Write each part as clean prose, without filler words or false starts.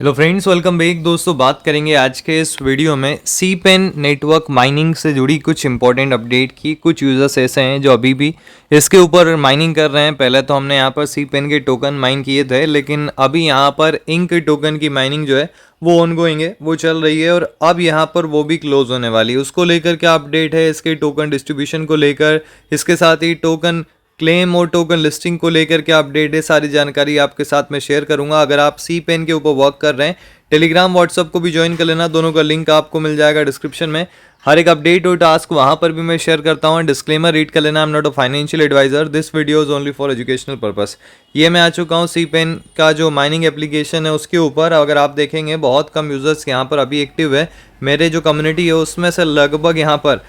Hello friends, welcome back. दोस्तों, बात करेंगे आज के इस वीडियो में सी पेन नेटवर्क माइनिंग से जुड़ी कुछ इंपॉर्टेंट अपडेट की। कुछ यूजर्स ऐसे हैं जो अभी भी इसके ऊपर माइनिंग कर रहे हैं। पहले तो हमने यहाँ पर सी पेन के टोकन माइन किए थे, लेकिन अभी यहाँ पर इंक टोकन की माइनिंग जो है वो ऑनगोइंग है, वो चल रही है और अब यहाँ पर वो भी क्लोज होने वाली है। उसको लेकर क्या अपडेट है, इसके टोकन डिस्ट्रीब्यूशन को लेकर, इसके साथ ही टोकन क्लेम और टोकन लिस्टिंग को लेकर क्या अपडेट है, सारी जानकारी आपके साथ में शेयर करूंगा। अगर आप सी पेन के ऊपर वर्क कर रहे हैं, टेलीग्राम व्हाट्सअप को भी ज्वाइन कर लेना, दोनों का लिंक आपको मिल जाएगा डिस्क्रिप्शन में। हर एक अपडेट और टास्क वहां पर भी मैं शेयर करता हूं। डिस्क्लेमर रीड कर लेना, I am not a financial advisor, this video is only for educational purpose. ये मैं आ चुका हूं सी पेन का जो माइनिंग एप्लीकेशन है उसके ऊपर। अगर आप देखेंगे बहुत कम यूजर्स यहाँ पर अभी एक्टिव है। मेरे जो कम्युनिटी है उसमें से लगभग यहाँ पर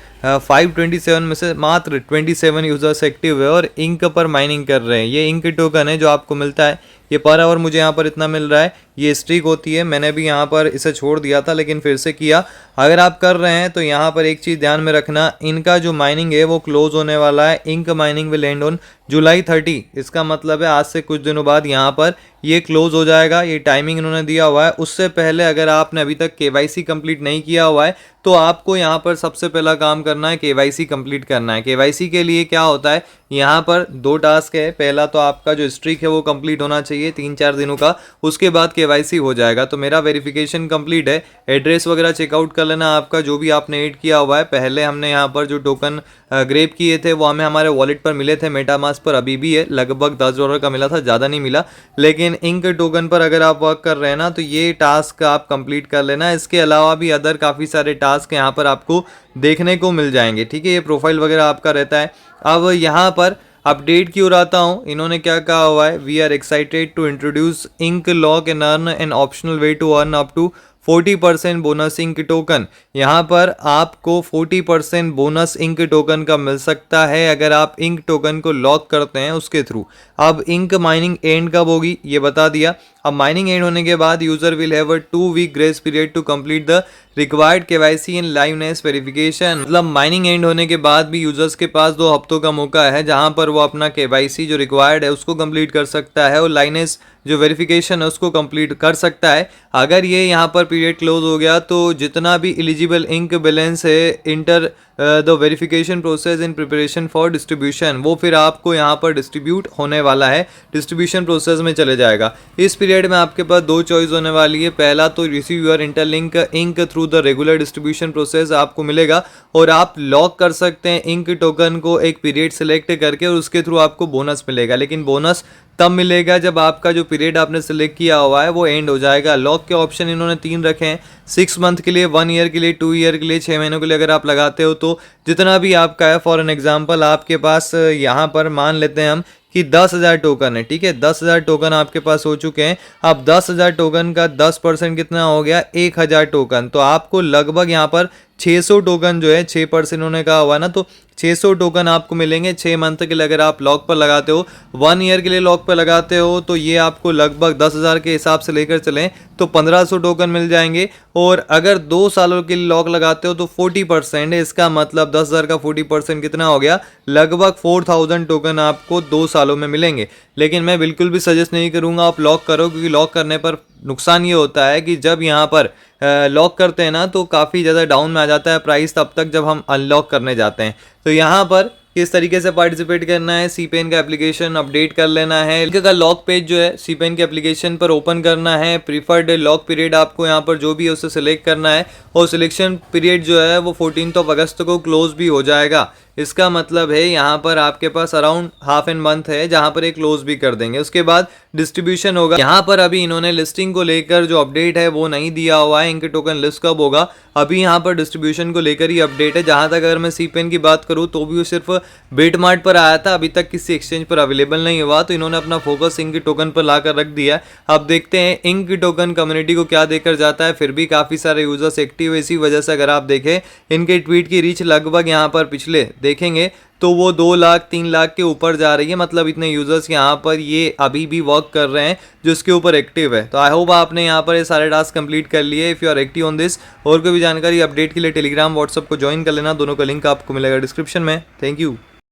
527 में से मात्र 27 यूजर्स एक्टिव है और इंक पर माइनिंग कर रहे हैं। ये इंक टोकन है जो आपको मिलता है, ये पर आवर मुझे यहाँ पर इतना मिल रहा है। ये स्ट्रीक होती है, मैंने भी यहाँ पर इसे छोड़ दिया था लेकिन फिर से किया। अगर आप कर रहे हैं तो यहाँ पर एक चीज़ ध्यान में रखना, इनका जो माइनिंग है वो क्लोज होने वाला है। Ink mining will end on July 30। इसका मतलब है आज से कुछ दिनों बाद यहाँ पर ये क्लोज हो जाएगा। ये टाइमिंग इन्होंने दिया हुआ है। उससे पहले अगर आपने अभी तक केवाईसी कंप्लीट नहीं किया हुआ है तो आपको यहाँ पर सबसे पहला काम करना है, केवाईसी कंप्लीट करना है। केवाईसी के लिए क्या होता है, यहाँ पर दो टास्क है। पहला तो आपका जो स्ट्रीक है वो कंप्लीट होना चाहिए 3-4 दिनों का, उसके बाद केवाईसी हो जाएगा। तो मेरा वेरिफिकेशन कंप्लीट है। एड्रेस वगैरह चेकआउट कर लेना आपका, जो भी आपने ऐड किया हुआ है। पहले हमने यहाँ पर जो टोकन ग्रेप किए थे वो हमें हमारे वॉलेट पर मिले थे, मेटामास्क पर अभी भी है, लगभग $10 का मिला था, ज़्यादा नहीं मिला। लेकिन इंक टोकन पर अगर आप वर्क कर रहे हैं ना तो ये टास्क आप कंप्लीट कर लेना। इसके अलावा भी अदर काफ़ी सारे टास्क यहाँ पर आपको देखने को मिल जाएंगे, ठीक है। ये प्रोफाइल वगैरह आपका रहता है। अब यहाँ पर अपडेट की ओर आता हूँ। इन्होंने क्या कहा हुआ है, we are excited to introduce ink lock and earn an optional way to earn up to 40% bonus ink token. यहाँ पर आपको 40% बोनस इंक टोकन का मिल सकता है अगर आप इंक टोकन को लॉक करते हैं उसके थ्रू। अब इंक माइनिंग एंड कब होगी ये बता दिया। अब माइनिंग एंड होने के बाद user will have a 2 week grace period to complete the required KYC and liveness verification. मतलब माइनिंग एंड होने के बाद भी यूजर्स के पास 2 हफ्तों का मौका है जहां पर वो अपना केवाईसी जो रिक्वायर्ड है उसको कंप्लीट कर सकता है और लाइवनेस जो वेरिफिकेशन है उसको कंप्लीट कर सकता है। अगर ये यहाँ पर पीरियड क्लोज हो गया तो जितना भी एलिजिबल इंक बैलेंस है enter the verification process in preparation for distribution, वो फिर आपको यहाँ पर डिस्ट्रीब्यूट होने वाला है, डिस्ट्रीब्यूशन प्रोसेस में चले जाएगा। इस पीरियड में आपके पास 2 चॉइस होने वाली है। पहला तो receive your Interlink ink through the regular distribution process आपको मिलेगा और आप लॉक कर सकते हैं इंक टोकन को एक पीरियड सेलेक्ट करके और उसके थ्रू आपको बोनस मिलेगा। लेकिन बोनस तब मिलेगा जब आपका जो पीरियड आपने सेलेक्ट किया हुआ है वो एंड हो जाएगा। लॉक के ऑप्शन इन्होंने 3 रखे हैं, 6 मंथ के लिए, 1 ईयर के लिए, 2 ईयर के लिए, 6 महीनों के लिए अगर आप लगाते हो तो जितना भी आपका है। फॉर एन एग्जांपल आपके पास यहाँ पर मान लेते हैं हम कि 10,000 टोकन है, ठीक है। 10,000 टोकन आपके पास हो चुके हैं। अब 10,000 टोकन का 10% कितना हो गया, 1,000 टोकन। तो आपको लगभग यहाँ पर 600 टोकन जो है, 6% उन्होंने कहा हुआ ना, तो 600 टोकन आपको मिलेंगे 6 मंथ के लिए अगर आप लॉक पर लगाते हो। 1 ईयर के लिए लॉक पर लगाते हो तो ये आपको लगभग 10,000 के हिसाब से लेकर चलें तो 1500 टोकन मिल जाएंगे। और अगर 2 सालों के लिए लॉक लगाते हो तो 40% है। इसका मतलब 10,000 का 40% कितना हो गया, लगभग 4,000 टोकन आपको 2 सालों में मिलेंगे। लेकिन मैं बिल्कुल भी सजेस्ट नहीं करूंगा आप लॉक करो, क्योंकि लॉक करने पर नुकसान ये होता है कि जब यहाँ पर लॉक करते हैं ना तो काफ़ी ज़्यादा डाउन में आ जाता है प्राइस तब तक जब हम अनलॉक करने जाते हैं। तो यहाँ पर किस तरीके से पार्टिसिपेट करना है, सी पेन का एप्लीकेशन अपडेट कर लेना है। इनका लॉक पेज जो है सी पेन के एप्लीकेशन पर ओपन करना है। प्रीफर्ड लॉक पीरियड आपको यहाँ पर जो भी है उसे सिलेक्ट करना है और सिलेक्शन पीरियड जो है वो 14 अगस्त को क्लोज भी हो जाएगा। इसका मतलब है यहाँ पर आपके पास अराउंड हाफ एन मंथ है जहाँ पर एक क्लोज भी कर देंगे, उसके बाद डिस्ट्रीब्यूशन होगा। यहाँ पर अभी इन्होंने लिस्टिंग को लेकर जो अपडेट है वो नहीं दिया हुआ है, इनके टोकन लिस्ट कब होगा। अभी यहाँ पर डिस्ट्रीब्यूशन को लेकर ही अपडेट है। जहाँ तक अगर मैं सी पेन की बात करूँ तो भी वो सिर्फ बिटमार्ट पर आया था, अभी तक किसी एक्सचेंज पर अवेलेबल नहीं हुआ, तो इन्होंने अपना फोकस इंक टोकन पर लाकर रख दिया है। अब देखते हैं इंक टोकन कम्युनिटी को क्या देकर जाता है। फिर भी काफ़ी सारे यूजर्स एक्टिव है, इसी वजह से अगर आप देखें इनके ट्वीट की रीच लगभग यहाँ पर पिछले देखेंगे तो वो 2 लाख 3 लाख के ऊपर जा रही है। मतलब इतने यूजर्स यहाँ पर ये अभी भी वर्क कर रहे हैं जो इसके ऊपर एक्टिव है। तो आई होप आपने यहाँ पर ये सारे टास्क कंप्लीट कर लिए। If you are active on this, और कोई भी जानकारी अपडेट के लिए टेलीग्राम व्हाट्सअप को ज्वाइन कर लेना, दोनों का लिंक आपको मिलेगा डिस्क्रिप्शन में। Thank you.